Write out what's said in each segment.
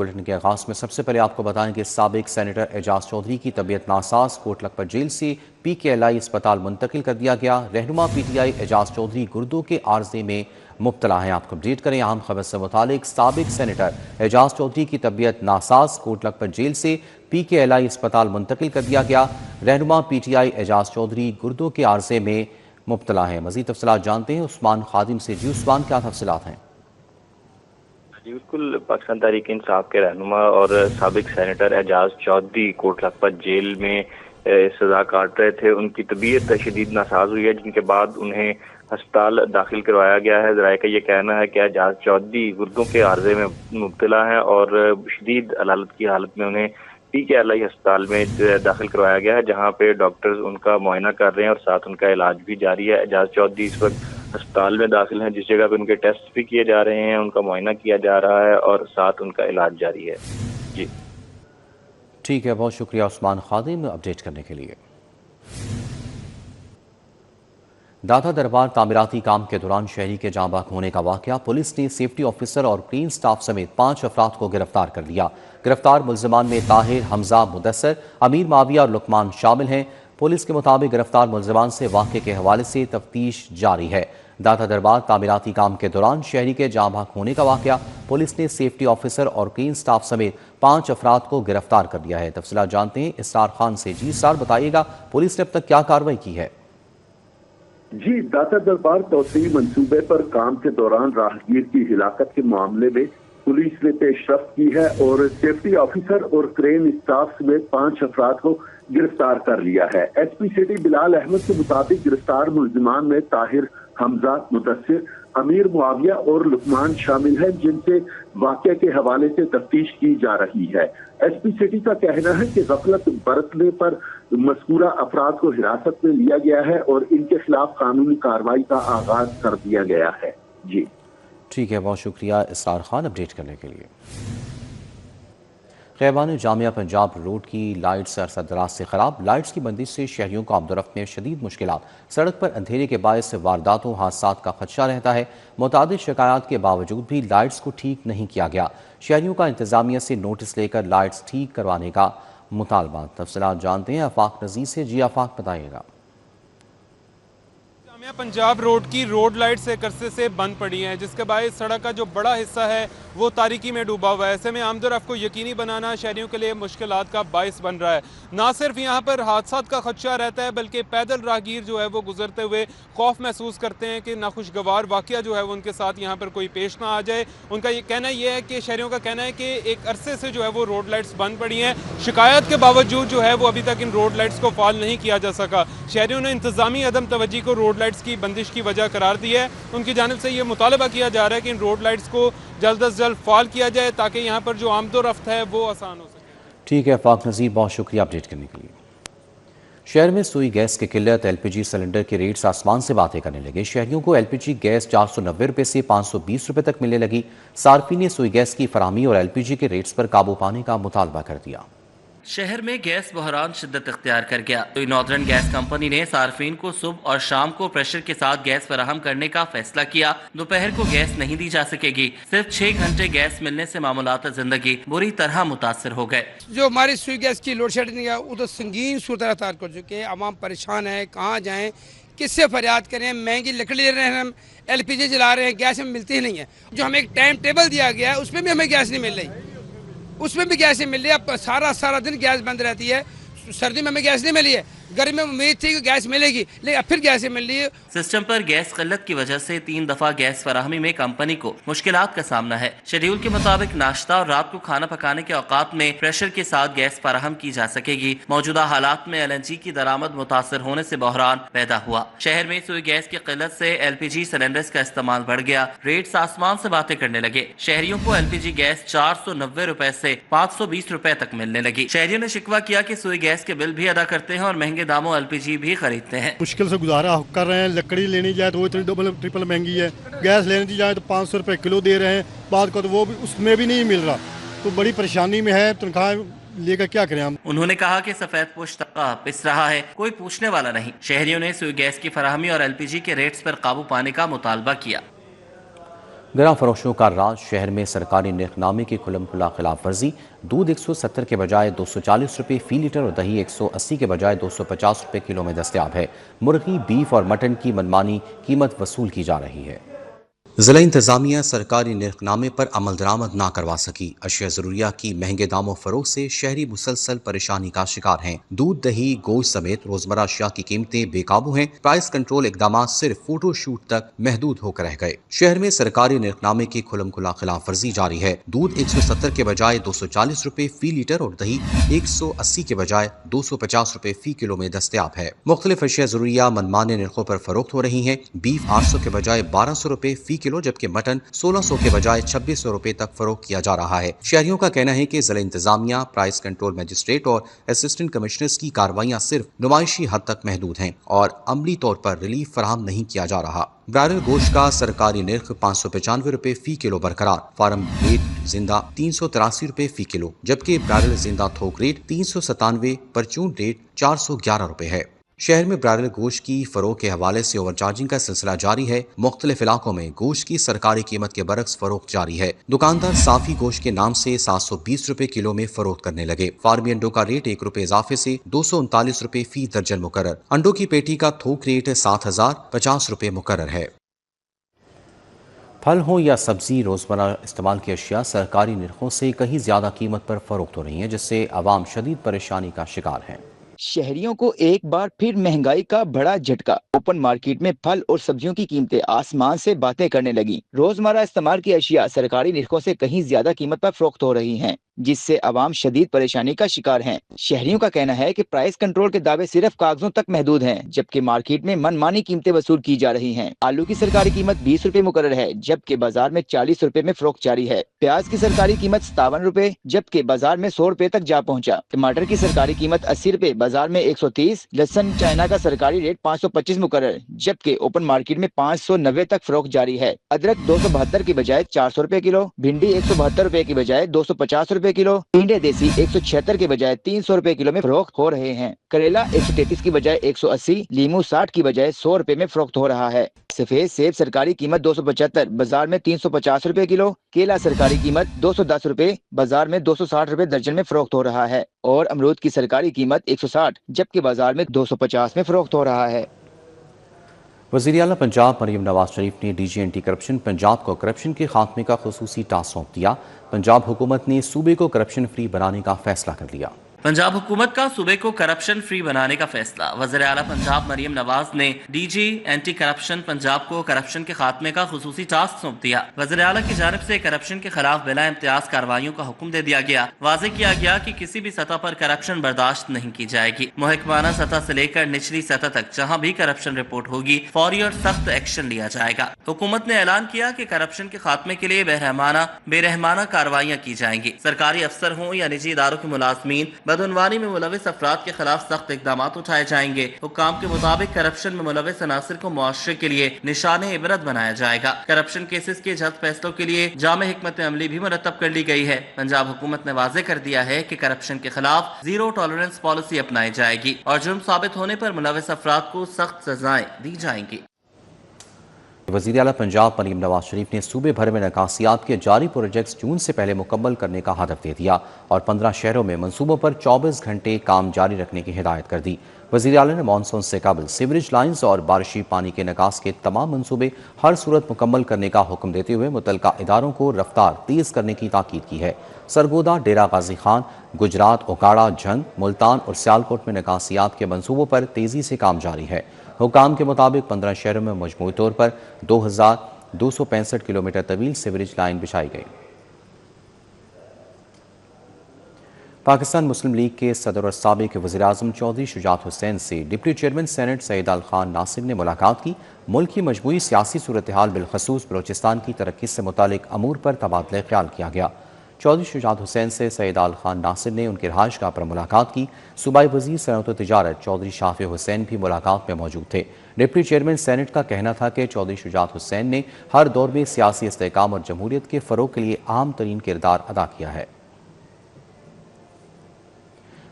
Bulletin کے آغاز میں سب سے پہلے آپ کو بتائیں کہ سابق سینیٹر اعجاز چودھری کی طبیعت ناساز کوٹ لکھپت جیل سے PKLI اسپتال منتقل کر دیا گیا۔ رہنما PTI اعجاز چودھری گردوں کے عارضے میں مبتلا ہیں۔ آپ کو اپڈیٹ کریں اہم خبر سے متعلق۔ سابق سینیٹر اعجاز چودھری کی طبیعت ناساز کوٹ لکھپت جیل سے PKLI اسپتال منتقل کر دیا گیا۔ رہنما PTI اعجاز چودھری گردوں کے عارضے میں مبتلا ہیں۔ مزید تفصیلات جانتے ہیں عثمان خادم سے۔ جی عثمان، کیا تفصیلات ہیں؟ جی بالکل، پاکستان تحریک انصاف کے رہنما اور سابق سینیٹر اعجاز چودھری کوٹ لکھپت جیل میں سزا کاٹ رہے تھے۔ ان کی طبیعت شدید ناساز ہوئی ہے، جن کے بعد انہیں ہسپتال داخل کروایا گیا ہے۔ ذرائع کا یہ کہنا ہے کہ اعجاز چودھری گردوں کے عارضے میں مبتلا ہیں اور شدید علالت کی حالت میں انہیں PKLI ہسپتال میں داخل کروایا گیا ہے، جہاں پہ ڈاکٹرز ان کا معائنہ کر رہے ہیں اور ساتھ ان کا علاج بھی جاری ہے۔ اعجاز چودھری اس وقت ہسپتال میں داخل ہیں، جس جگہ پہ ان کے ٹیسٹ بھی کیے جا رہے ہیں، ان کا معائنہ کیا جا رہا ہے اور ساتھ ان کا علاج جاری ہے۔ جی ٹھیک ہے، بہت شکریہ عثمان خادم اپڈیٹ کرنے کے لیے۔ داتا دربار تعمیراتی کام کے دوران شہری کے جاں بحق ہونے کا واقعہ، پولیس نے سیفٹی آفیسر اور کلین سٹاف سمیت 5 افراد کو گرفتار کر لیا۔ گرفتار ملزمان میں طاہر، حمزہ، مدثر، امیر معاویہ اور لقمان شامل ہیں۔ پولیس کے مطابق گرفتار ملزمان سے واقعے کے حوالے سے تفتیش جاری ہے۔ داتا دربار تعمیراتی کام کے دوران شہری کے جاں بحق ہونے کا واقعہ، پولیس نے سیفٹی آفیسر اور کلین سٹاف سمیت 5 افراد کو گرفتار کر لیا ہے۔ تفصیلات جانتے ہیں اسرار خان سے۔ جی اسرار، بتائیے گا پولیس نے اب تک کیا کارروائی کی ہے؟ جی، داتا دربار توسیعی منصوبے پر کام کے دوران راہگیر کی ہلاکت کے معاملے میں پولیس نے پیش رفت کی ہے اور سیفٹی آفیسر اور کرین اسٹاف سمیت 5 افراد کو گرفتار کر لیا ہے۔ SP سٹی بلال احمد کے مطابق گرفتار ملزمان میں طاہر، حمزہ، مدثر، امیر معاویہ اور لقمان شامل ہیں، جن سے واقعے کے حوالے سے تفتیش کی جا رہی ہے۔ SP سٹی کا کہنا ہے کہ غفلت برتنے پر مذکورہ افراد کو حراست میں لیا گیا ہے اور ان کے خلاف قانونی کارروائی کا آغاز کر دیا گیا ہے۔ جی ٹھیک ہے، بہت شکریہ اسرار خان اپڈیٹ کرنے کے لیے۔ خیبان جامعہ پنجاب روڈ کی لائٹس عرصہ دراز سے خراب، لائٹس کی بندش سے شہریوں کو آمد و رفت میں شدید مشکلات، سڑک پر اندھیرے کے باعث وارداتوں حادثات کا خدشہ رہتا ہے۔ متعدد شکایات کے باوجود بھی لائٹس کو ٹھیک نہیں کیا گیا۔ شہریوں کا انتظامیہ سے نوٹس لے کر لائٹس ٹھیک کروانے کا مطالبہ۔ تفصیلات جانتے ہیں آفاق نذیر سے۔ جی آفاق، بتائیے گا۔ جامعہ پنجاب روڈ کی روڈ لائٹس ایک عرصے سے بند پڑی ہیں، جس کے باعث سڑک کا جو بڑا حصہ ہے وہ تاریکی میں ڈوبا ہوا ہے۔ ایسے میں آمد و رفت کو یقینی بنانا شہریوں کے لیے مشکلات کا باعث بن رہا ہے۔ نہ صرف یہاں پر حادثات کا خدشہ رہتا ہے، بلکہ پیدل راہگیر جو ہے وہ گزرتے ہوئے خوف محسوس کرتے ہیں کہ ناخوشگوار واقعہ جو ہے وہ ان کے ساتھ یہاں پر کوئی پیش نہ آ جائے۔ ان کا یہ کہنا یہ ہے کہ شہریوں کا کہنا ہے کہ ایک عرصے سے جو ہے وہ روڈ لائٹس بند پڑی ہیں، شکایات کے باوجود جو ہے وہ ابھی تک ان روڈ لائٹس کو فعال نہیں کیا جا سکا۔ شہریوں نے انتظامی عدم توجہی کو روڈ لائٹس کی بندش کی وجہ قرار دی ہے۔ ان کی جانب سے یہ مطالبہ کیا جا رہا ہے کہ ان روڈ لائٹس کو جلد از جلد فعال کیا جائے تاکہ یہاں پر جو آمد و رفت ہے وہ آسان ہو سکے۔ ٹھیک ہے آفاق نذیر، بہت شکریہ اپڈیٹ کرنے کے لیے۔ شہر میں سوئی گیس کی قلت، LPG سلنڈر کے ریٹس آسمان سے باتیں کرنے لگے۔ شہریوں کو LPG گیس 490 روپے سے 520 روپے تک ملنے لگی۔ صارفین نے سوئی گیس کی فراہمی اور LPG کے ریٹس پر قابو پانے کا مطالبہ کر دیا۔ شہر میں گیس بحران شدت اختیار کر گیا تو ناردرن گیس کمپنی نے صارفین کو صبح اور شام کو پریشر کے ساتھ گیس فراہم کرنے کا فیصلہ کیا۔ دوپہر کو گیس نہیں دی جا سکے گی۔ صرف 6 گھنٹے گیس ملنے سے معاملات زندگی بری طرح متاثر ہو گئے۔ جو ہماری سوئی گیس کی لوڈ شیڈنگ ہے وہ تو سنگین صورت اختیار کر چکے ہیں۔ عوام پریشان ہے، کہاں جائیں، کس سے فریاد کریں۔ مہنگی لکڑی لے رہے ہیں، ہم LPG جلا رہے ہیں، گیس ہمیں ملتی ہی نہیں ہے۔ جو ہمیں ایک ٹائم ٹیبل دیا گیا ہے اس میں بھی ہمیں گیس نہیں مل رہی، اس میں بھی گیس نہیں مل رہی ہے۔ اب سارا دن گیس بند رہتی ہے۔ سردی میں ہمیں گیس نہیں ملی ہے، گرمی میں امید تھی کہ گیس ملے گی، لیکن اب پھر گیس نہیں مل رہی ہے۔ سسٹم پر گیس قلت کی وجہ سے 3 دفعہ گیس فراہمی میں کمپنی کو مشکلات کا سامنا ہے۔ شیڈیول کے مطابق ناشتہ اور رات کو کھانا پکانے کے اوقات میں پریشر کے ساتھ گیس فراہم کی جا سکے گی۔ موجودہ حالات میں LNG کی درآمد متاثر ہونے سے بحران پیدا ہوا۔ شہر میں سوئی گیس کی قلت سے LPG سلنڈرز کا استعمال بڑھ گیا۔ ریٹس آسمان سے باتیں کرنے لگے۔ شہریوں کو LPG گیس 490 روپے سے 520 روپے تک ملنے لگی۔ شہریوں نے شکوہ کیا کہ سوئی گیس کے بل بھی ادا کرتے ہیں اور مہنگے داموں LPG بھی خریدتے ہیں۔ مشکل سے گزارا کر رہے ہیں۔ لکڑی لینی جائے تو وہ اتنی ڈبل ٹرپل مہنگی ہے، گیس لینی جائے تو 500 روپے کلو دے رہے ہیں، بعد کو تو وہ بھی اس میں بھی نہیں مل رہا، تو بڑی پریشانی میں ہے۔ تنخواہ لے کر کیا کریں ہم؟ انہوں نے کہا کہ سفید پوش طبقہ پس رہا ہے، کوئی پوچھنے والا نہیں۔ شہریوں نے سوئی گیس کی فراہمی اور LPG کے ریٹس پر قابو پانے کا مطالبہ کیا۔ گراں فروشوں کا راج، شہر میں سرکاری نرخنامے کی کھلم کھلا خلاف ورزی۔ دودھ 170 کے بجائے 240 روپے فی لیٹر اور دہی 180 کے بجائے 250 روپے کلو میں دستیاب ہے۔ مرغی، بیف اور مٹن کی منمانی قیمت وصول کی جا رہی ہے۔ ضلع انتظامیہ سرکاری نرخنامے پر عمل درآمد نہ کروا سکی۔ اشیاء ضروریہ کی مہنگے دام و فروغ سے شہری مسلسل پریشانی کا شکار ہیں۔ دودھ، دہی، گوشت سمیت روزمرہ اشیاء کی قیمتیں بے قابو ہیں۔ پرائس کنٹرول اقدامات صرف فوٹو شوٹ تک محدود ہو کر رہ گئے۔ شہر میں سرکاری نرخنامے کی کھلم کھلا خلاف ورزی جاری ہے۔ دودھ 170 کے بجائے 240 روپے فی لیٹر اور دہی 180 کے بجائے 250 روپے فی کلو میں دستیاب ہے۔ مختلف اشیاء ضروریہ منمانے نرخوں پر فروخت ہو رہی ہیں۔ بیف 800 کے بجائے 1200 روپے فی کلو، جبکہ مٹن 1600 کے بجائے 2600 روپے تک فروخت کیا جا رہا ہے۔ شہریوں کا کہنا ہے کہ ضلع انتظامیہ، پرائس کنٹرول مجسٹریٹ اور اسسٹنٹ کمشنرز کی کارروائیاں صرف نمائشی حد تک محدود ہیں اور عملی طور پر ریلیف فراہم نہیں کیا جا رہا۔ برائرل گوشت کا سرکاری نرخ 595 روپے فی کلو برقرار، فارم ریٹ زندہ 383 روپے فی کلو، جبکہ برائرل زندہ تھوک ریٹ 397، پرچون ریٹ 411 روپے ہے۔ شہر میں برائرل گوشت کی فروخت کے حوالے سے اوور چارجنگ کا سلسلہ جاری ہے۔ مختلف علاقوں میں گوشت کی سرکاری قیمت کے برعکس فروخت جاری ہے۔ دکاندار صافی گوشت کے نام سے 720 روپے کلو میں فروخت کرنے لگے۔ فارمی انڈوں کا ریٹ 1 روپے اضافے سے 239 روپے فی درجن مقرر۔ انڈوں کی پیٹی کا تھوک ریٹ 7050 روپے مقرر ہے۔ پھل ہوں یا سبزی، روزمرہ استعمال کی اشیاء سرکاری نرخوں سے کہیں زیادہ قیمت پر فروخت ہو رہی ہیں، جس سے عوام شدید پریشانی کا شکار ہیں۔ شہریوں کو ایک بار پھر مہنگائی کا بڑا جھٹکا۔ اوپن مارکیٹ میں پھل اور سبزیوں کی قیمتیں آسمان سے باتیں کرنے لگیں۔ روزمرہ استعمال کی اشیاء سرکاری نرخوں سے کہیں زیادہ قیمت پر فروخت ہو رہی ہیں، جس سے عوام شدید پریشانی کا شکار ہیں۔ شہریوں کا کہنا ہے کہ پرائس کنٹرول کے دعوے صرف کاغذوں تک محدود ہیں، جبکہ مارکیٹ میں من مانی قیمتیں وصول کی جا رہی ہیں۔ آلو کی سرکاری قیمت 20 روپے مقرر ہے، جبکہ بازار میں 40 روپے میں فروخت جاری ہے۔ پیاز کی سرکاری قیمت 57 روپے، جبکہ بازار میں 100 روپے تک جا پہنچا۔ ٹماٹر کی سرکاری قیمت 80 روپے، بازار میں 130۔ لہسن چائنا کا سرکاری ریٹ 525 مقرر، جبکہ اوپن مارکیٹ میں 590 تک فروخت جاری ہے۔ ادرک 272 کی بجائے 400 روپے کلو، بھنڈی 172 روپے کی بجائے 250 روپے کلو، ٹینڈے دیسی 176 کے بجائے 300 روپے کلو میں فروخت ہو رہے ہیں۔ کریلا 133 کی بجائے 180، لیمو 60 کی بجائے 100 روپے میں فروخت ہو رہا ہے۔ سفید سیب سرکاری قیمت 275، بازار میں 350 روپے کلو۔ کیلا سرکاری قیمت 210 روپے، بازار میں 260 روپے درجن میں فروخت ہو رہا ہے، اور امرود کی سرکاری قیمت 160، جبکہ بازار میں 250 میں فروخت ہو رہا ہے۔ وزیر اعلیٰ پنجاب مریم نواز شریف نے D G anti corruption Punjab کو کرپشن کے خاتمے کا خصوصی ٹاسک سونپ دیا۔ پنجاب حکومت نے صوبے کو کرپشن فری بنانے کا فیصلہ کر لیا۔ پنجاب حکومت کا صوبے کو کرپشن فری بنانے کا فیصلہ۔ وزیر اعلیٰ پنجاب مریم نواز نے D G anti corruption Punjab کو کرپشن کے خاتمے کا خصوصی ٹاسک سونپ دیا۔ وزیر اعلیٰ کی جانب سے کرپشن کے خلاف بلا امتیاز کارروائیوں کا حکم دے دیا گیا۔ واضح کیا گیا کہ کسی بھی سطح پر کرپشن برداشت نہیں کی جائے گی۔ محکمانہ سطح سے لے کر نچلی سطح تک جہاں بھی کرپشن رپورٹ ہوگی فوری اور سخت ایکشن لیا جائے گا۔ حکومت نے اعلان کیا کہ کرپشن کے خاتمے کے لیے بے رحمانہ کارروائیاں کی جائیں گی۔ سرکاری افسر ہوں یا نجی اداروں کے ملازمین، بدعنوانی میں ملوث افراد کے خلاف سخت اقدامات اٹھائے جائیں گے۔ حکام کے مطابق کرپشن میں ملوث عناصر کو معاشرے کے لیے نشان عبرت بنایا جائے گا۔ کرپشن کیسز کے جلد فیصلوں کے لیے جامع حکمت عملی بھی مرتب کر لی گئی ہے۔ پنجاب حکومت نے واضح کر دیا ہے کہ کرپشن کے خلاف زیرو ٹالرنس پالیسی اپنائی جائے گی اور جرم ثابت ہونے پر ملوث افراد کو سخت سزائیں دی جائیں گی۔ وزیر اعلیٰ پنجاب مریم نواز شریف نے صوبے بھر میں نکاسیات کے جاری پروجیکٹس جون سے پہلے مکمل کرنے کا ہدف دے دیا اور 15 شہروں میں منصوبوں پر 24 گھنٹے کام جاری رکھنے کی ہدایت کر دی۔ وزیر اعلیٰ نے مانسون سے قبل سیوریج لائنز اور بارشی پانی کے نکاس کے تمام منصوبے ہر صورت مکمل کرنے کا حکم دیتے ہوئے متعلقہ اداروں کو رفتار تیز کرنے کی تاکید کی ہے۔ سرگودا، ڈیرہ غازی خان، گجرات، اوکاڑا، جھنگ، ملتان اور سیالکوٹ میں نکاسیات کے منصوبوں پر تیزی سے کام جاری ہے۔ حکام کے مطابق 15 شہروں میں مجموعی طور پر 2265 کلومیٹر طویل سیوریج لائن بچھائی گئی۔ پاکستان مسلم لیگ کے صدر اور سابق وزیراعظم چودھری شجاعت حسین سے ڈپٹی چیئرمین سینٹ سعید ال خان ناصر نے ملاقات کی۔ ملک کی مجموعی سیاسی صورتحال بالخصوص بلوچستان کی ترقی سے متعلق امور پر تبادلہ خیال کیا گیا۔ چودھری شجاعت حسین سے سعید ال خان ناصر نے ان کی رہائش گاہ پر ملاقات کی۔ صوبائی وزیر صنعت و تجارت چودھری شافع حسین بھی ملاقات میں موجود تھے۔ ڈپٹی چیئرمین سینٹ کا کہنا تھا کہ چودھری شجاعت حسین نے ہر دور میں سیاسی استحکام اور جمہوریت کے فروغ کے لیے اہم ترین کردار ادا کیا ہے۔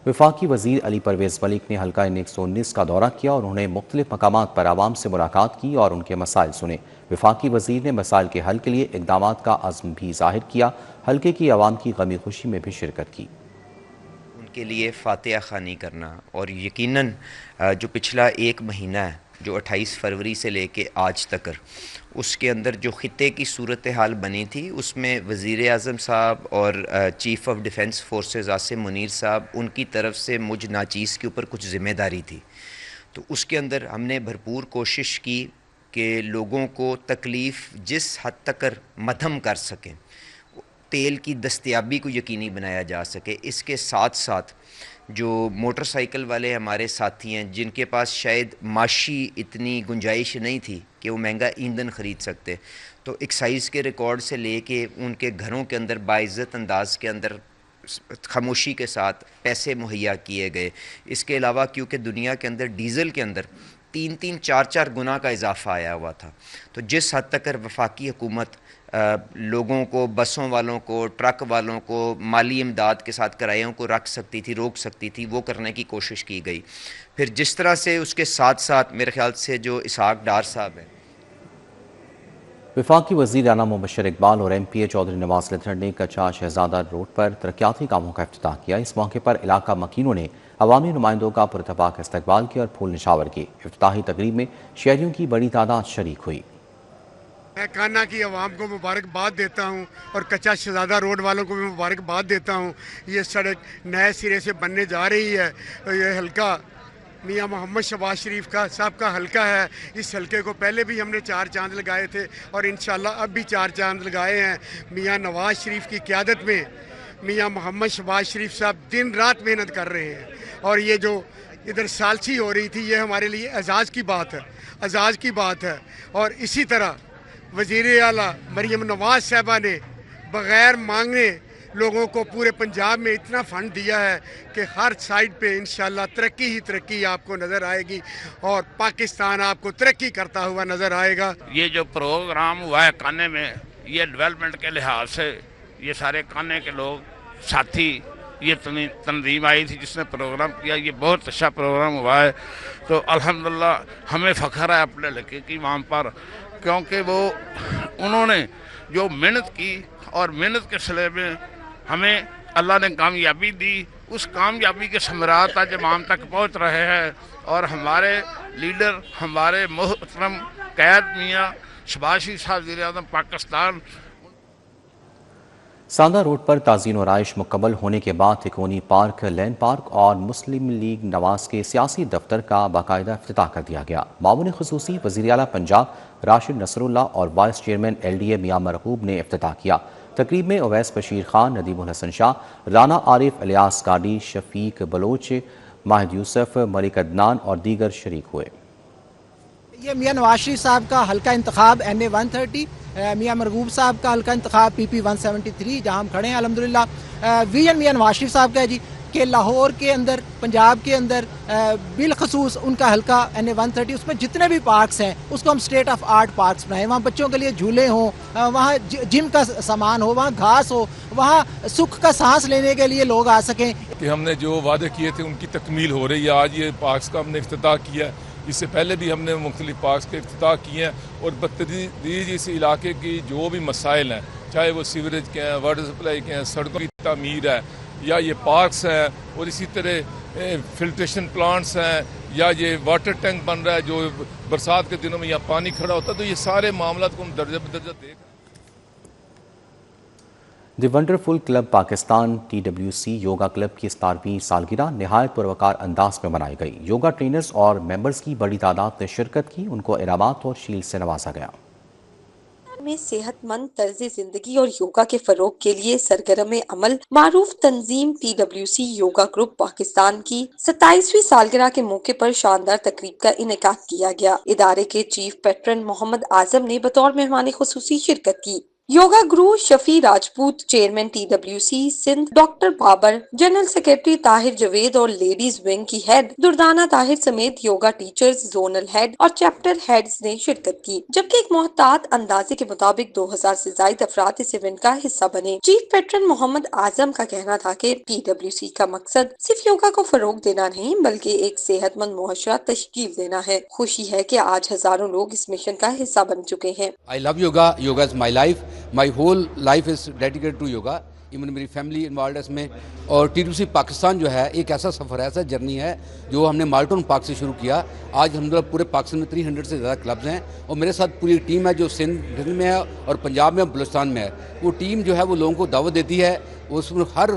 वफाकी वजीर अली परवेज़ मलिक ने हल्का N119 का दौरा किया और उन्होंने मुख्तलिफ मकामात पर आवाम से मुलाकात की और उनके मसाइल सुने। वफाकी वजीर ने मसाइल के हल के लिए इक़दामात का अज़्म भी ज़ाहिर किया। हल्के की आवाम की गमी खुशी में भी शिरकत की। उनके लिए फातिहा ख़ानी करना और यकीनन जो पिछला एक महीना है जो 28 फरवरी से लेके आज तक उसके अंदर जो ख़ित्ते की सूरत हाल बनी थी उसमें वज़ीर आज़म साहब और chief of defence forces Asim Munir साहब उनकी तरफ से मुझ नाचीज़ के ऊपर कुछ ज़िम्मेदारी थी। तो उसके अंदर हमने भरपूर कोशिश की कि लोगों को तकलीफ़ जिस हद तक मद्धम कर सकें, तेल की दस्तयाबी को यकीनी बनाया जा सके। इसके साथ साथ जो मोटरसाइकिल वाले हमारे साथी हैं जिनके पास शायद माशी इतनी गुंजाइश नहीं थी कि वो महंगा ईंधन ख़रीद सकते, तो एक्साइज़ के रिकॉर्ड से लेके उनके घरों के अंदर बाइज़्ज़त अंदाज के अंदर खामोशी के साथ पैसे मुहैया किए गए। इसके अलावा क्योंकि दुनिया के अंदर डीज़ल के अंदर 3-3, 4-4 गुना का इजाफ़ा आया हुआ था, तो जिस हद तक वफाकी हुकूमत लोगों को, बसों वालों को, ट्रक वालों को माली इमदाद के साथ किरायों को रख सकती थी, रोक सकती थी, वो करने की कोशिश की गई। फिर जिस तरह से उसके साथ साथ मेरे ख्याल से जो इसहाक डार साहब हैं, वफाकी वज़ीर आला मुबशर इकबाल और MPA चौधरी नवाज लथड़ ने कच्चा शहजादा रोड पर तरक्याती कामों का इफ्तिताह किया। इस मौके पर इलाका मकीनों ने अवामी नुमाइंदों का पुरतपाक इस्तकबाल किया और फूल निशावर की। इफ्तिताही तकरीब में शहरियों की बड़ी तादाद शरीक हुई। मैं कान्हा की आवाम को मुबारकबाद देता हूँ और कच्चा शहजादा रोड वालों को भी मुबारकबाद देता हूँ। ये सड़क नए सिरे से बनने जा रही है। ये हल्का मियाँ मोहम्मद शहबाज शरीफ का साहब का हल्का है। इस हल्के को पहले भी हमने 4 चांद लगाए थे और इंशाल्लाह अब भी 4 चांद लगाए हैं। मियाँ नवाज शरीफ की क़यादत में मियाँ मोहम्मद शहबाज शरीफ साहब दिन रात मेहनत कर रहे हैं और ये जो इधर सालसी हो रही थी, ये हमारे लिए एजाज़ की बात है, एजाज़ की बात है। और इसी तरह वज़ीर आला मरियम नवाज साहबा ने बग़ैर मांगे लोगों को पूरे पंजाब में इतना फ़ंड दिया है कि हर साइड पे इंशाल्लाह तरक्की ही तरक्की आपको नज़र आएगी और पाकिस्तान आपको तरक्की करता हुआ नज़र आएगा। ये जो प्रोग्राम हुआ है कान्हे में, ये डेवलपमेंट के लिहाज से ये सारे कान्हे के लोग साथी, ये तंजीम आई थी जिसने प्रोग्राम किया, ये बहुत अच्छा प्रोग्राम हुआ है। तो अल्हम्दुलिल्लाह हमें फ़ख्र है अपने लड़के की वहाँ पर, क्योंकि वो उन्होंने जो मेहनत की और मेहनत के सिले में हमें अल्लाह ने कामयाबी दी। उस कामयाबी के समरात आज अवाम तक पहुँच रहे हैं और हमारे लीडर, हमारे मोहतरम कैद मियाँ शहबाज शरीफ साहब वज़ीर-ए-आज़म पाकिस्तान। सांदा रोड पर ताज़ीन और आइश मुकम्मल होने के बाद तिकोनी पार्क, लैंड पार्क और मुस्लिम लीग नवाज के सियासी दफ्तर का बाकायदा इफ्तिताह कर दिया गया। मामून ख़ुसूसी वज़ीर आला पंजाब राशिद नसरुल्लाह और वाइस चेयरमैन LDA मियां मरगूब ने इफ्तिताह किया। तकरीब में उवैस बशीर खान, नदीमुल हसन शाह, राना आरिफ, इलियास गाडी, शफीक बलोच, माहिद यूसुफ, मलिक अदनान और दीगर शरीक हुए। ये मियाँ नवाज शरीफ साहब का हल्का इंतखाब NA 130, मियाँ मरगूब साहब का हल्का इंतखाब PP 173 जहाँ हम खड़े हैं अल्हम्दुलिल्लाह। विजन मियाँ नवाज शरीफ साहब का है जी कि लाहौर के अंदर, पंजाब के अंदर बिलखसूस उनका हल्का NA 130, उसमें जितने भी पार्क्स हैं उसको हम स्टेट ऑफ आर्ट पार्क्स बनाएं। वहाँ बच्चों के लिए झूले हों, वहाँ जिम का सामान हो, वहाँ घास हो, वहाँ सुख का सांस लेने के लिए लोग आ सकें। कि हमने जो वादे किए थे उनकी तकमील हो रही है। आज ये पार्क्स का हमने इफ्तिताह किया है। इससे पहले भी हमने मुख्तलिफ पार्क्स के इफ्तिताह किए हैं और बतदरीज इस इलाके की जो भी मसाइल हैं, चाहे वो सीवरेज के हैं, वाटर सप्लाई के हैं, सड़कों की तामीर है, या ये पार्क्स हैं और इसी तरह फिल्ट्रेशन प्लांट्स हैं, या ये वाटर टैंक बन रहा है जो बरसात के दिनों में यहाँ पानी खड़ा होता है, तो ये सारे मामला को हम दर्जा बदर्जा देख। The wonderful club Pakistan TWC yoga club की 17वीं सालगिरह नहायत पुरवकार अंदाज में मनाई गई। योगा ट्रेनर्स और मेंबर्स की बड़ी तादाद ने शिरकत की। उनको इनामात और शील्ड से नवाजा गया। में सेहतमंद तर्ज जिंदगी और योगा के फरोग के लिए सरगर्म अमल मारूफ तंजीम TWC योगा ग्रुप पाकिस्तान की 27वीं सालगिरह के मौके पर शानदार तकरीब का इनेकाद किया गया। इदारे के चीफ पेट्रन मोहम्मद आजम ने बतौर मेहमान खुसूसी शिरकत की। Yoga guru Shafi Rajput, chairman TWC Sindh doctor Babar, general secretary Tahir Javed और लेडीज विंग की हेड दुर्दाना ताहिर समेत योगा टीचर्स, जोनल हेड और चैप्टर हेड्स ने शिरकत की, जबकि एक मोहतात अंदाजे के मुताबिक 2000 से ज्यादा अफराद इस इवेंट का हिस्सा बने। चीफ पेट्रन मोहम्मद आजम का कहना था कि TWC का मकसद सिर्फ योगा को फरोग देना नहीं बल्कि एक सेहतमंद मुआशरा तश्कील देना है। खुशी है कि आज हजारों लोग इस मिशन का हिस्सा बन चुके हैं। I love yoga. Yoga is my life. My whole life is dedicated to yoga. Even मेरी फैमिली इन्वॉल्व है इसमें। और TWC पाकिस्तान जो है एक ऐसा सफ़र है, ऐसा जर्नी है जो हमने माल्टन पार्क से शुरू किया। आज हम लोग पूरे पाकिस्तान में 300 से ज़्यादा क्लब्स हैं और मेरे साथ पूरी टीम है जो सिंध में है और पंजाब में और बलूचिस्तान में है। वो टीम जो है वो लोगों को दावत देती है, उसमें हर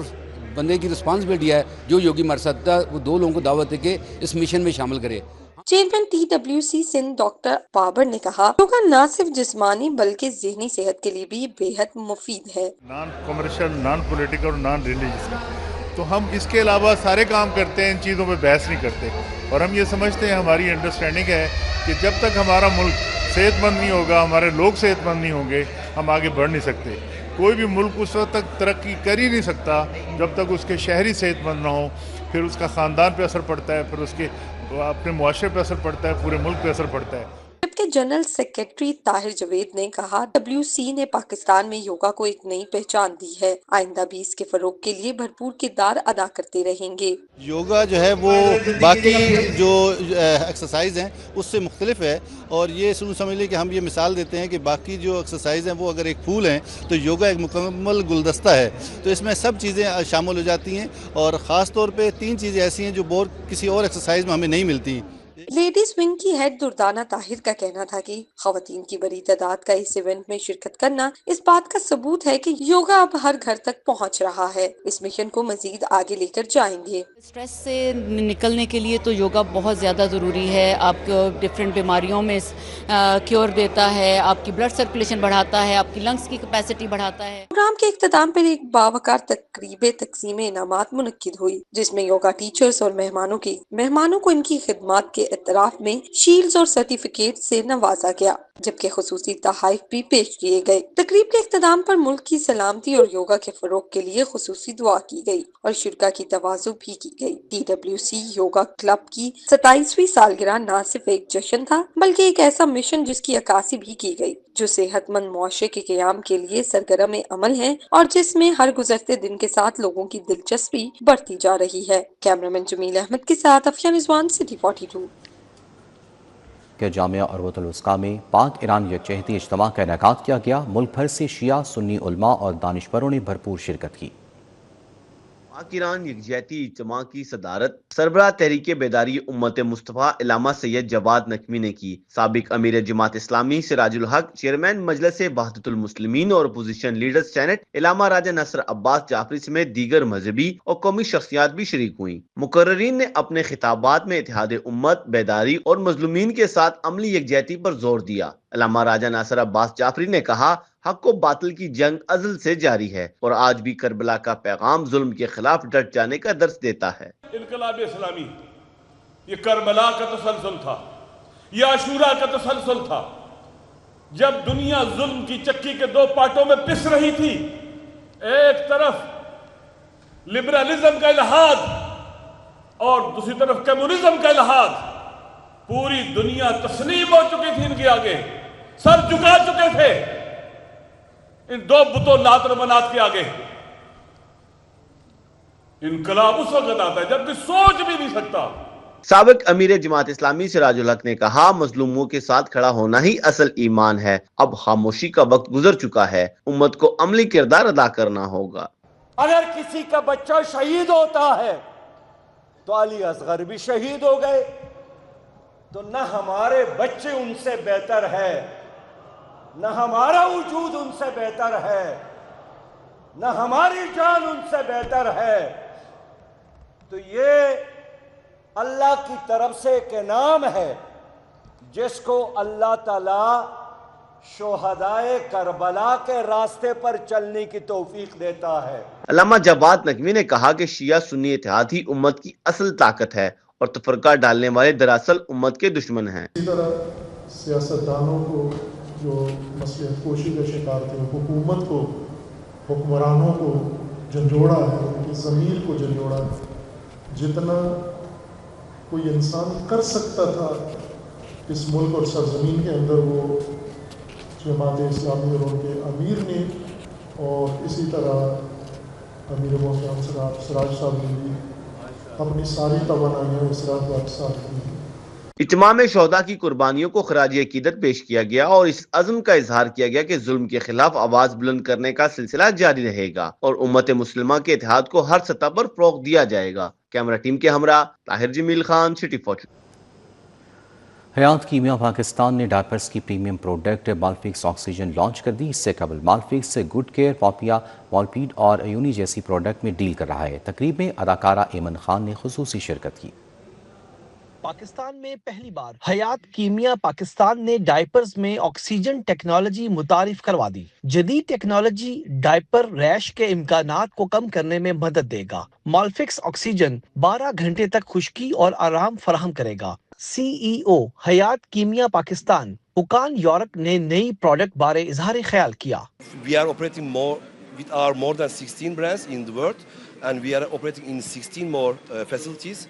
बंदे की रिस्पॉन्सिबिलिटी है जो योगी मर सकता है वो 2 लोगों को दावत दे के इस मिशन में शामिल करे। Chairman TWC Sindh doctor Babar ने कहा, योगा न सिर्फ जिस्मानी बल्कि ज़हनी सेहत के लिए भी बेहद मुफीद है। नॉन कमर्शियल, नॉन पॉलिटिकल और नॉन रिलीजियस, तो हम इसके अलावा सारे काम करते हैं, इन चीज़ों पे बहस नहीं करते। और हम ये समझते हैं, हमारी अंडरस्टैंडिंग है कि जब तक हमारा मुल्क सेहतमंद नहीं होगा, हमारे लोग सेहतमंद नहीं होंगे, हम आगे बढ़ नहीं सकते। कोई भी मुल्क उस वक्त तक तरक्की कर ही नहीं सकता जब तक उसके शहरी सेहतमंद ना हो, फिर उसका ख़ानदान पे असर पड़ता है, फिर उसके अपने मुआशरे पे असर पड़ता है, पूरे मुल्क पे असर पड़ता है। जबकि जनरल सेक्रेटरी ताहिर जवेद ने कहा, WC ने पाकिस्तान में योगा को एक नई पहचान दी है, आइंदा भी इसके फरोग के लिए भरपूर किरदार अदा करते रहेंगे। योगा जो है वो बाकी जो एक्सरसाइज हैं उससे मुख्तलिफ है और ये समझ लीजिए कि हम ये मिसाल देते हैं कि बाकी जो एक्सरसाइज हैं वो अगर एक फूल हैं तो योगा एक मुकम्मल गुलदस्ता है, तो इसमें सब चीज़ें शामिल हो जाती हैं और ख़ास तौर पे 3 चीज़ें ऐसी हैं जो किसी और एक्सरसाइज में हमें नहीं मिलती। लेडीज विंग की हेड दुर्दाना ताहिर का कहना था कि खवातीन की बड़ी तादाद का इस इवेंट में शिरकत करना इस बात का सबूत है कि योगा अब हर घर तक पहुंच रहा है। इस मिशन को मजीद आगे लेकर जाएंगे। स्ट्रेस से निकलने के लिए तो योगा बहुत ज़्यादा ज़रूरी है। आपको डिफरेंट बीमारियों में क्योर देता है, आपकी ब्लड सर्कुलेशन बढ़ाता है, आपकी लंग्स की कैपेसिटी बढ़ाता है। प्रोग्राम के इख्तिताम पर एक बावकार तकरीब तकसीम इनामात मुनक्किद हुई, जिसमें योगा टीचर्स और मेहमानों को इनकी खिदमात के एतराफ में शील्ड्स और सर्टिफिकेट से नवाजा गया, जबकि खुसूसी तोहफे भी पेश किए गए। तकरीब के इख्तिताम पर मुल्क की सलामती और योगा के फरोग के लिए खुसूसी दुआ की गई और शुरका की तवाज़ु भी की गई। TWC योगा क्लब की 27वीं सालगिरह न सिर्फ एक जश्न था बल्कि एक ऐसा मिशन जिसकी अक्कासी भी की गई, जो सेहतमंद मुआशरे के क़याम के लिए सरगर्म अमल है और जिसमें हर गुजरते दिन के साथ लोगों की दिलचस्पी बढ़ती जा रही है। कैमरामैन जमील अहमद के साथ अफिया रिजवान, सिटी 42। के जामिया उर्वतुल वुस्का में पाक ईरान यकजहती इज्तिमा का इनेकाद किया गया। मुल्क भर से शिया सुन्नी उलमा और दानिशवरों ने भरपूर शिरकत की। पाक ईरान यकजहती इज्तिमा की सदारत सरबराह तहरीक बेदारी उम्मत मुस्तफ़ा इलामा सैयद जवाद नकवी ने की। साबिक अमीर जमात इस्लामी सिराजुल हक, चेयरमैन मजलिस वहदतुल मुस्लिमीन और अपोजिशन लीडर सेनेट इलामा राजा नसर अब्बास जाफरी समेत दीगर मजहबी और कौमी शख्सियात भी शरीक हुई। मुकर्ररीन ने अपने खिताबात में इत्तेहाद उम्मत, बेदारी और मजलूमीन के साथ अमली यकजहती पर जोर दिया। इलामा राजा नसर अब्बास जाफरी ने कहा, हक व बातिल की जंग अज़ल से जारी है और आज भी करबला का पैगाम जुल्म के खिलाफ डट जाने का दर्स देता है। इनकलाब इस्लामी ये करबला का तसलसल था, ये आशूरा का तसलसल था। जब दुनिया जुल्म की चक्की के 2 पार्टों में पिस रही थी, एक तरफ लिबरलिज्म का इल्हाद और दूसरी तरफ कम्युनिज्म का इल्हाद, पूरी दुनिया तस्लीम हो चुकी थी इनके आगे, सर झुका चुके थे इन 2 बुतों लात और मनात के आगे। इनकलाब उस वक्त आता है जब कोई सोच भी नहीं सकता। साबिक अमीर जमात इस्लामी सिराजुल हक ने कहा, मजलूमों के साथ खड़ा होना ही असल ईमान है। अब खामोशी का वक्त गुजर चुका है, उम्मत को अमली किरदार अदा करना होगा। अगर किसी का बच्चा शहीद होता है तो अली असगर भी शहीद हो गए, तो न हमारे बच्चे उनसे बेहतर है, न हमारा वजूद उनसे बेहतर है, न हमारी जान उनसे बेहतर है। तो ये अल्लाह की तरफ से एक इनाम है जिसको अल्लाह ताला शोहदाए करबला के रास्ते पर चलने की तौफीक देता है। अल्लामा जवाद नकवी ने कहा कि शिया सुन्नी इत्तेहाद ही उम्मत की असल ताकत है और तफरका डालने वाले दरअसल उम्मत के दुश्मन हैं। इसी तरह सियासतदानों को जो मसलियत कोशी का शिकार थे, हुकूमत को, हुक्मरानों को झंझोड़ा है, उनकी ज़मीर को झंझोड़ा है। जितना कोई इंसान कर सकता था इस मुल्क और सरजमीन के अंदर, वो जमात इस्लामी और उनके अमीर ने और इसी तरह अमीर मोहतरम सिराज साहब ने भी अपनी सारी तवानाइयाँ इस रात वापस की। इज्तिमा में शोहदा की कुर्बानियों को खराज अकीदत पेश किया गया और इस अज़्म का इजहार किया गया कि जुल्म के खिलाफ आवाज बुलंद करने का सिलसिला जारी रहेगा और उम्मत मुस्लिमा के इत्तेहाद को हर सतह पर फ़रोग़ दिया जाएगा। कैमरा टीम के हमरा ताहिर जमील खान, सिटी 42। हयात कीमिया पाकिस्तान ने डायपर्स की प्रीमियम प्रोडक्ट मालफिक्स ऑक्सीजन लॉन्च कर दी। इससे कबल मालफिक्स गुड केयर, पॉपिया, मॉलपीड और अयूनी जैसी प्रोडक्ट में डील कर रहा है। तकरीब में अदाकारा एमन खान ने खुसूसी शिरकत की। पाकिस्तान में पहली बार हयात कीमिया पाकिस्तान ने डायपर्स में ऑक्सीजन टेक्नोलॉजी मुतारिफ करवा दी। जदीद टेक्नोलॉजी डायपर रैश के इम्कानात को कम करने में मदद देगा। मालफिक्स ऑक्सीजन 12 घंटे तक खुश्की और आराम फराहम करेगा। CEO हयात कीमिया पाकिस्तान हुकान यूरोप ने नई प्रोडक्ट बारे इजहार ख्याल किया। We are operating more with our more than 16 brands in the world and we are operating in 16 more facilities.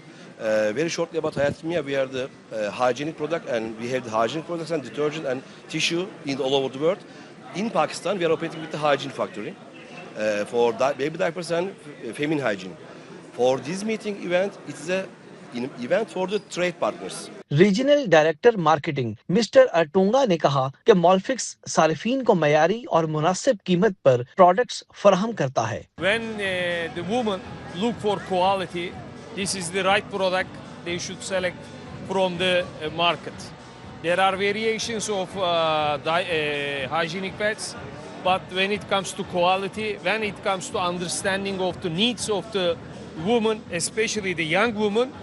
Very shortly about Hayat Kimya, we are the hygienic product and we have the hygienic products and detergent and tissue in all over the world. In Pakistan, we are operating with the hygiene factory for baby diapers and feminine hygiene. For this meeting event, it is a event for the trade partners. Regional director marketing mister Atunga ने कहा कि मॉलफिक्स सारिफीन को मयारी और मुनासिब कीमत पर products फराहम करता है। When the women look for quality, this is the right product they should select from the market. There are variations of hygienic pads, but when it comes to quality, when it comes to understanding of the needs of the woman, especially the young woman,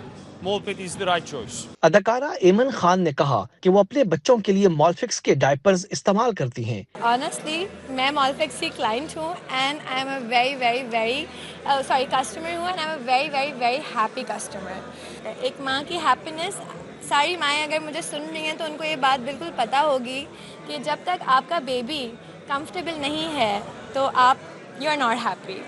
Molpit is the right choice. अदाकारा एमन खान ने कहा कि वो अपने बच्चों के लिए मॉलफिक्स के डायपर्स इस्तेमाल करती हैं। Honestly, मैं मॉलफिक्स की क्लाइंट हूँ and I am a very customer हूँ and I am a very happy customer. एक माँ की हैप्पीनेस, सारी माएँ अगर मुझे सुन रही हैं तो उनको ये बात बिल्कुल पता होगी कि जब तक आपका बेबी कंफर्टेबल नहीं है तो आप you are not happy.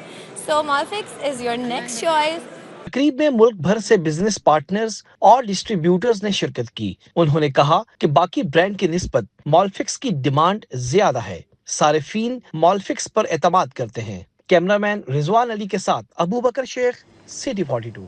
So Mallfix is your next choice. तकरीब में मुल्क भर से बिजनेस पार्टनर्स और डिस्ट्रीब्यूटर्स ने शिरकत की। उन्होंने कहा कि बाकी ब्रांड की निस्बत मॉलफिक्स की डिमांड ज्यादा है। सारिफीन मॉलफिक्स पर एतमाद करते हैं। कैमरामैन रिजवान अली के साथ अबू बकर शेख, सिटी 42।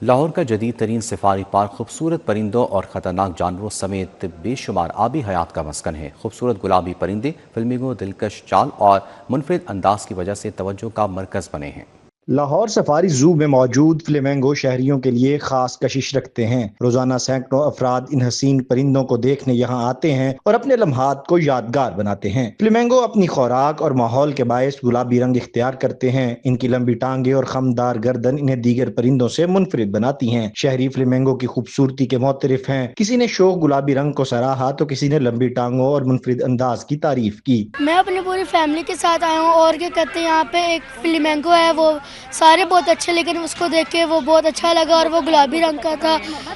लाहौर का जदीद तरीन सफारी पार्क खूबसूरत परिंदों और ख़तरनाक जानवरों समेत बेशुमार आबी हयात का मस्कन है। खूबसूरत गुलाबी परिंदे फिल्मिंगो, दिलकश चाल और मुनफरिद अंदाज की वजह से तवज्जो का मरकज़ बने हैं। लाहौर सफारी जू में मौजूद फ्लेमिंगो शहरियों के लिए खास कशिश रखते हैं। रोजाना सैकड़ों अफराद इन हसीन परिंदों को देखने यहाँ आते हैं और अपने लम्हात को यादगार बनाते हैं। फ्लेमिंगो अपनी खुराक और माहौल के बायस गुलाबी रंग इख्तियार करते हैं। इनकी लंबी टांगे और खमदार गर्दन इन्हें दीगर परिंदों से मुनफरिद बनाती हैं। शहरी फ्लेमिंगो की खूबसूरती के मोतरिफ हैं। किसी ने शोक गुलाबी रंग को सराहा तो किसी ने लंबी टांगों और मुनफरिद अंदाज की तारीफ की। मैं अपनी पूरी फैमिली के साथ आया हूँ और क्या कहते हैं, यहाँ पे एक फ्लेमिंगो है, वो सारे बहुत अच्छे, लेकिन उसको देख के वो बहुत अच्छा लगा और वो गुलाबी रंग का था,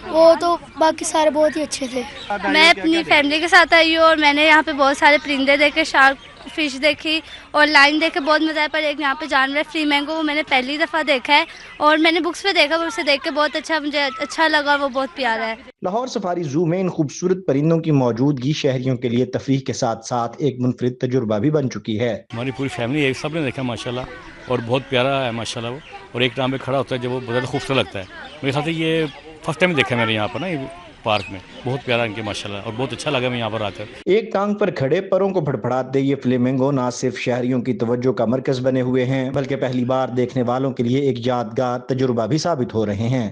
वो तो बाकी सारे बहुत ही अच्छे थे। मैं अपनी फैमिली के साथ आई हूँ और मैंने यहाँ पे बहुत सारे परिंदे देखे, शार्क फिश देखी और लाइन देख के बहुत मजा आया। पर एक यहाँ पे जानवर फ्लेमिंगो वो मैंने पहली दफ़ा देखा है और मैंने बुक्स पे देखा, पर उसे देख के बहुत अच्छा मुझे अच्छा लगा और वो बहुत प्यारा है। लाहौर सफारी जू में इन खूबसूरत परिंदों की मौजूदगी शहरियों के लिए तफरीह के साथ साथ एक मुनफरिद तजुर्बा भी बन चुकी है। हमारी पूरी फैमिली एक सब ने देखा माशाल्लाह और बहुत प्यारा है माशाल्लाह वो, और एक टाइम पे खड़ा होता है जब वो बहुत खूबसूरत लगता है। मेरे ख्याल से ये फर्स्ट टाइम देखा मेरे यहाँ पर ना ये पार्क में, बहुत प्यारा इनके माशाल्लाह और बहुत अच्छा लगा मैं यहाँ पर आकर। एक टांग पर खड़े परों को फड़फड़ाते ये फ्लेमिंगो ना सिर्फ शहरियों की तवज्जो का मरकज बने हुए हैं बल्कि पहली बार देखने वालों के लिए एक यादगार तजुर्बा भी साबित हो रहे हैं।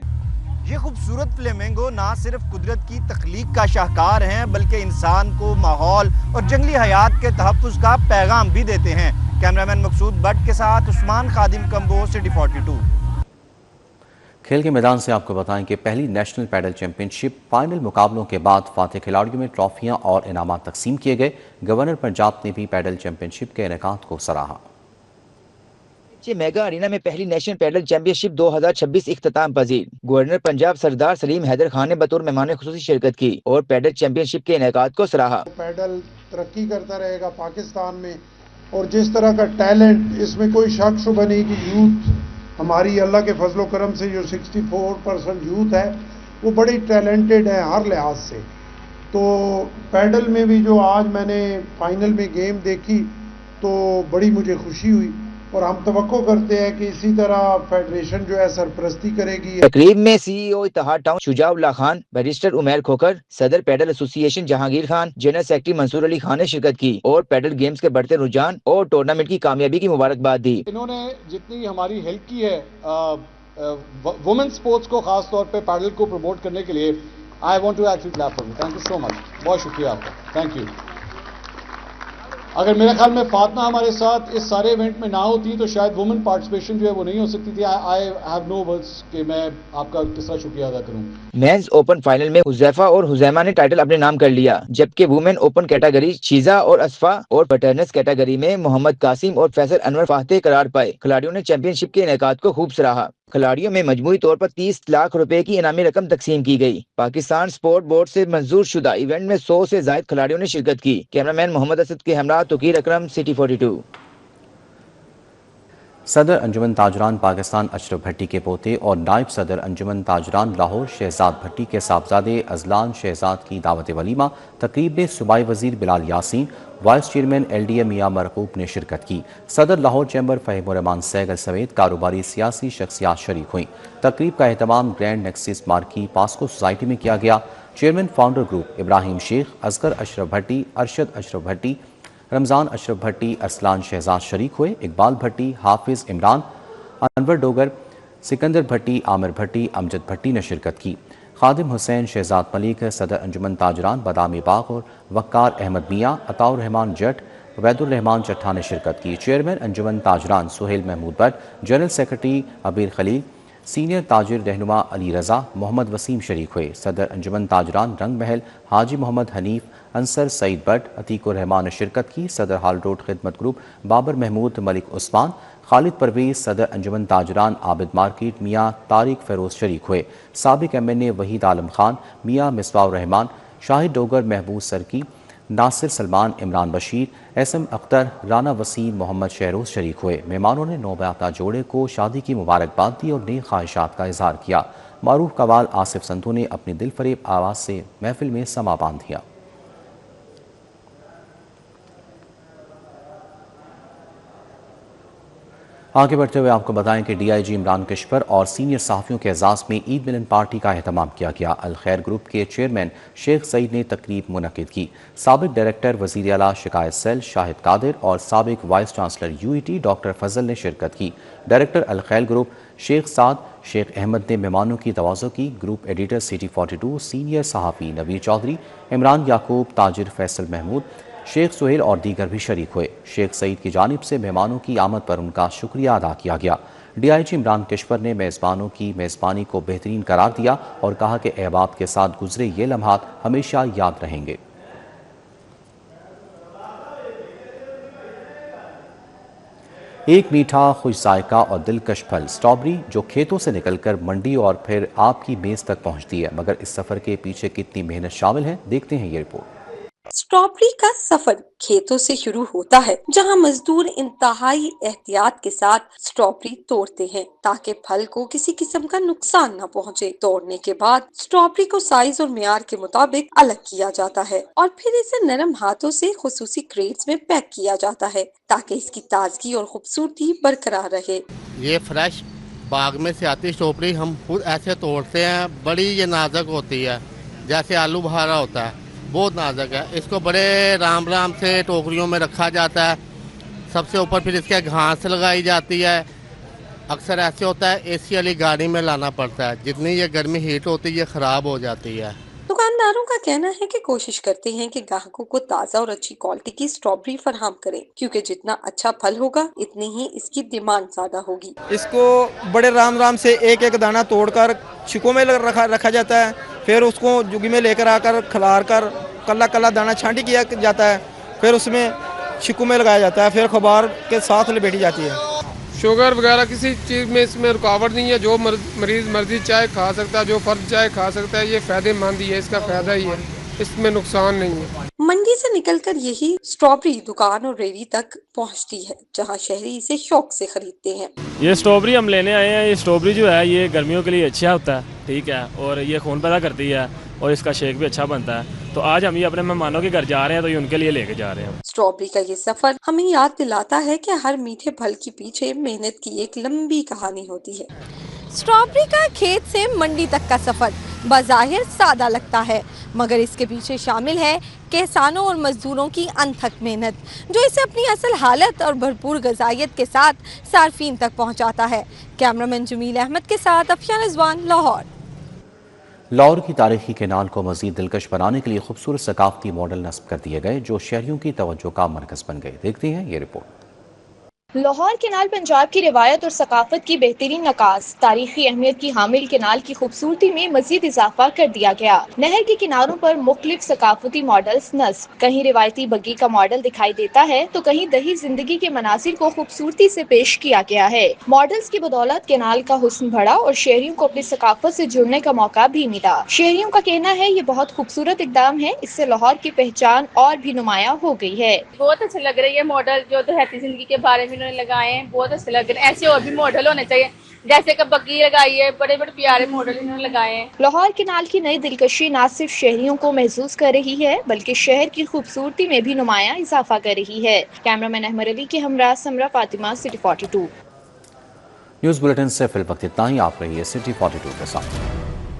ये खूबसूरत फ्लेमिंगो ना सिर्फ कुदरत की तख्लीक का शाहकार हैं बल्कि इंसान को माहौल और जंगली हयात के तहफ़्फ़ुज़ का पैगाम भी देते हैं। कैमरामैन मकसूद भट्ट के साथ उस्मान खादिम कंबो, सिटी 42। खेल के मैदान से आपको बताएं कि पहली नेशनल पैडल चैंपियनशिप फाइनल मुकाबलों के बाद फातेह खिलाड़ियों में ट्रॉफियां और इनामात तकसीम किए गए। गवर्नर पंजाब ने भी पैडल चैंपियनशिप के इनेकाद को सराहा। बच्चे मेगा अरीना में पहली नेशनल पैडल चैंपियनशिप 2026 इख्तिताम पजीर। गवर्नर पंजाब सरदार सलीम हैदर खान ने बतौर मेहमान खुसूसी शिरकत की और पैडल चैंपियनशिप के इनेकाद को सराहा। पैडल तरक्की करता रहेगा पाकिस्तान में, और जिस तरह का टैलेंट, इसमें कोई शक शुबा नहीं कि यूथ हमारी अल्लाह के फजलो करम से जो 64% यूथ है वो बड़ी टैलेंटेड है हर लिहाज से। तो पैडल में भी जो आज मैंने फाइनल में गेम देखी तो बड़ी मुझे खुशी हुई, और हम तवक्को करते हैं कि इसी तरह फेडरेशन जो है सरपरस्ती करेगी। तकरीब में CEO Ittehad town Shujaullah Khan, barrister Umair Khokhar, सदर padel association Jahangir Khan, general secretary Mansoor Ali Khan ने शिरकत की और पैडल गेम्स के बढ़ते रुझान और टूर्नामेंट की कामयाबी की मुबारकबाद दी। इन्होंने जितनी हमारी हेल्प की है वुमेन स्पोर्ट्स को खास तौर पे पैडल को प्रमोट करने के लिए, I want to actually clap for you. Thank you so much, बहुत शुक्रिया आपका, थैंक यू। अगर मेरे ख्याल में फातिमा हमारे साथ इस सारे इवेंट में ना होती तो शायद वुमेन पार्टिसिपेशन जो है वो नहीं हो सकती थी। आई हैव नो वर्ड्स कि मैं आपका किस तरह शुक्रिया अदा करूं। मेंस ओपन फाइनल में हुजैफा और हुजैमा ने टाइटल अपने नाम कर लिया, जबकि वुमेन ओपन कैटेगरी शीजा और असफा और पटर्नस कैटेगरी में मोहम्मद कासिम और फैसल अनवर फातेह करार पाए। खिलाड़ियों ने चैंपियनशिप के इनेकाद को खूब सराहा। खिलाड़ियों में मजमूई तौर पर 30 लाख रुपए की इनामी रकम तकसीम की गई। पाकिस्तान स्पोर्ट बोर्ड से मंजूर शुदा इवेंट में 100 से ज्यादा खिलाड़ियों ने शिरकत की। कैमरामैन मोहम्मद असद के हमरा तुकीर अकरम, सिटी 42। सदर अंजुमन ताजरान पाकिस्तान अशरफ भट्टी के पोते और नायब सदर अंजुमन ताजरान लाहौर शहजाद भट्टी के साहबजादे अजलान शहजाद की दावत वलीमा तकरीब में सूबाई वजीर Bilal Yasin, vice chairman LDA Mian Marghoob ने शिरकत की। सदर लाहौर चैम्बर फ़हीम रहमान सैगल समेत कारोबारी सियासी शख्सियात शरीक हुई। तकरीब का एहतमाम grand nexus marquee PASCO society में किया गया। Chairman founder group Ibrahim Sheikh, Asghar Ashraf Bhatti, Arshad Ashraf Bhatti, Ramzan Ashraf Bhatti, Arsalan Shahzad शरीक हुए। इकबाल भट्टी, हाफिज़ इमरान, अनवर डोगर, सिकंदर भट्टी, आमिर भट्टी, अमजद भट्टी ने शिरकत की। खादिम हुसैन शहजाद मलिक, सदर अंजुमन ताजरान बादामी बाग और वक्कार अहमद मियाँ, अताउर रहमान जट, वैदुर रहमान चट्ठा ने शिरकत की। चेयरमैन अंजुमन ताजरान सुहेल महमूद भट्ट, जनरल सेक्रेटरी अबीर खलील, सीनियर ताजिर रहनुमा अली रज़ा, मोहम्मद वसीम शरीक हुए। सदर अंजुमन ताजरान रंग महल हाजी मोहम्मद हनीफ, अंसर सईद भट्ट, अतीकुर रहमान ने शिरकत की। सदर हाल रोड खिदमत ग्रुप बाबर महमूद मलिक उस्मान, खालिद परवेज, सदर अंजुमन ताजरान आबिद मार्केट मियाँ तारिक फ़ेरोज़ शरीक हुए। साबिक MNA वहीद आलम खान, मियाँ मिसबाउर रहमान, शाहिद डोगर, महबूब सरकी, नासिर सलमान, इमरान बशीर, SM अख्तर, राना वसीम, मोहम्मद शहरोज शरीक हुए। मेहमानों ने नौबयाता जोड़े को शादी की मुबारकबाद दी और नेक ख्वाहिशात का इजहार किया। मारूफ कवाल आसिफ संतू ने अपनी दिलफरेब आवाज़ से महफिल में समा बांध दिया। आगे बढ़ते हुए आपको बताएं कि DIG इमरान कश्पर और सीनियर सहाफ़ियों के एजाज़ में ईद मिलन पार्टी का एहतमाम किया गया। अल खैर ग्रुप के चेयरमैन शेख सईद ने तकरीब मुनक़िद की। साबिक डायरेक्टर वज़ीर आला शिकायत सेल शाहिद कादिर और साबिक वाइस चांसलर UET डॉक्टर फजल ने शिरकत की। डायरेक्टर अल खैर ग्रुप शेख साद शेख अहमद ने मेहमानों की तवाज़ो की। ग्रुप एडिटर सिटी 42 सीनियर सहाफ़ी नवीर चौधरी, इमरान याकूब, ताजिर फैसल महमूद, शेख सुहेल और दीगर भी शरीक हुए। शेख सईद की जानिब से मेहमानों की आमद पर उनका शुक्रिया अदा किया गया। DIG इमरान कश्पर ने मेज़बानों की मेज़बानी को बेहतरीन करार दिया और कहा कि अहबाब के साथ गुजरे ये लम्हात हमेशा याद रहेंगे। एक मीठा खुश जायका और दिलकश फल स्ट्रॉबेरी जो खेतों से निकलकर मंडी और फिर आपकी मेज़ तक पहुंचती है, मगर इस सफ़र के पीछे कितनी मेहनत शामिल है, देखते हैं ये रिपोर्ट। स्ट्रॉबेरी का सफर खेतों से शुरू होता है, जहां मजदूर इंतहाई एहतियात के साथ स्ट्रॉबेरी तोड़ते हैं ताकि फल को किसी किस्म का नुकसान न पहुंचे। तोड़ने के बाद स्ट्रॉबेरी को साइज और मियार के मुताबिक अलग किया जाता है और फिर इसे नरम हाथों से खुसूसी क्रेट्स में पैक किया जाता है ताकि इसकी ताजगी और खूबसूरती बरकरार रहे। ये फ्रेश बाग में से आती स्ट्रॉबेरी हम खुद ऐसे तोड़ते हैं। बड़ी ये नाजुक होती है, जैसे आलू बुखारा होता है, बहुत नाजुक है। इसको बड़े राम राम से टोकरियों में रखा जाता है। सबसे ऊपर फिर इसके घास लगाई जाती है। अक्सर ऐसे होता है AC वाली गाड़ी में लाना पड़ता है। जितनी ये गर्मी हीट होती है ये ख़राब हो जाती है। दुकानदारों का कहना है कि कोशिश करते हैं कि ग्राहकों को ताज़ा और अच्छी क्वालिटी की स्ट्रॉबेरी फराहम करें, क्योंकि जितना अच्छा फल होगा इतनी ही इसकी डिमांड ज्यादा होगी। इसको बड़े राम राम से एक एक दाना तोड़कर छिकों में रखा जाता है, फिर उसको जुगी में लेकर आकर खिलार कर कल्ला कल्ला दाना छांटी किया जाता है, फिर उसमें छिकों में लगाया जाता है, फिर अखबार के साथ लपेटी जाती है। शुगर वगैरह किसी चीज़ में इसमें रुकावट नहीं है। जो मरीज़ मर्जी चाय खा सकता है, जो फर्द चाय खा सकता है। ये फ़ायदेमंद ही है, इसका फ़ायदा ही है, इसमें नुकसान नहीं है। मंडी से निकलकर यही स्ट्रॉबेरी दुकान और रेहड़ी तक पहुंचती है, जहां शहरी इसे शौक से खरीदते हैं। ये स्ट्रॉबेरी हम लेने आए हैं। ये स्ट्रॉबेरी जो है ये गर्मियों के लिए अच्छा होता है, ठीक है, और ये खून पैदा करती है और इसका शेक भी अच्छा बनता है। तो आज हम ये अपने मेहमानों के घर जा रहे हैं, तो ये उनके लिए लेके जा रहे हैं। स्ट्रॉबेरी का ये सफर हमें याद दिलाता है कि हर मीठे फल के पीछे मेहनत की एक लंबी कहानी होती है। स्ट्रॉबेरी का खेत से मंडी तक का सफर बज़ाहिर सादा लगता है, मगर इसके पीछे शामिल है किसानों और मजदूरों की अनथक मेहनत, जो इसे अपनी असल हालत और भरपूर ग़िज़ाइयत के साथ सार्फिन तक पहुंचाता है। कैमरामैन जमील अहमद के साथ अफशान रिजवान, लाहौर। लाहौर की तारीखी केनाल को मज़ीद दिलकश बनाने के लिए खूबसूरत सकाफती मॉडल नस्ब कर दिए गए, जो शहरियों की तवज्जो का मरकज़ बन गए। देखते हैं ये रिपोर्ट। लाहौर केनाल पंजाब की रिवायत और सकाफत की बेहतरीन नकास, तारीखी अहमियत की हामिल केनाल की खूबसूरती में मजीद इजाफा कर दिया गया। नहर के किनारों पर मुख्तलिफ सकाफती मॉडल्स नस्ब, कहीं रिवायती बग्गी का मॉडल दिखाई देता है तो कहीं दही जिंदगी के मनासिर को खूबसूरती से पेश किया गया है। मॉडल्स की बदौलत केनाल का हुस्न बढ़ा और शहरियों को अपनी सकाफत से जुड़ने का मौका भी मिला। शहरियों का कहना है ये बहुत खूबसूरत इकदाम है, इससे लाहौर की पहचान और भी नुमाया हो गई है। बहुत अच्छा लग रहा है ये मॉडल, जो दहती जिंदगी के बारे में लगाए हैं, बहुत अच्छे लग रहे हैं। ऐसे और भी मॉडल होने चाहिए, जैसे कि बग्गी लगाई है, बड़े बड़े प्यारे मॉडल इन्होंने लगाए हैं। लाहौर केनाल की नई दिलकशी न सिर्फ शहरियों को महसूस कर रही है, बल्कि शहर की खूबसूरती में भी नुमाया इजाफा कर रही है। कैमरामैन अहमद अली के हमरा समरा फातिमा, सिटी 42। न्यूज़ बुलेटिन से फिल वक्त इतना ही। आप रहिए सिटी 42 के साथ।